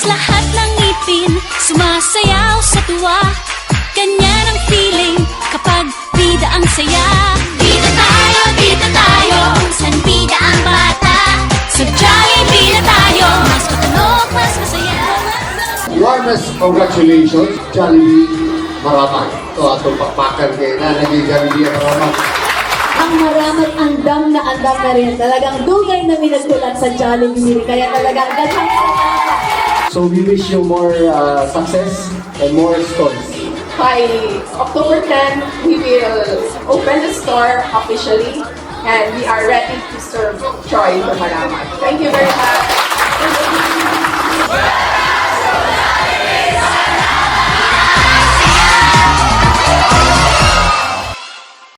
lahat ng ngipin sumasayaw sa tuwa. Ganyan ang feeling kapag bida ang saya. Bida tayo, kung saan bida ang bata. Sa Jollibee na tayo, mas matalok, mas masaya. Warmest congratulations, Jollibee Maramag. Ito atong pakpakan kayo na naging Jollibee Maramag. Ang Maramag andam na rin. Talagang dugay na minagkulat sa Jollibee. Kaya talagang daghang salamat. So we wish you more success and more stores. By October 10, we will open the store officially and we are ready to serve Joy the Maramag. Thank you very much.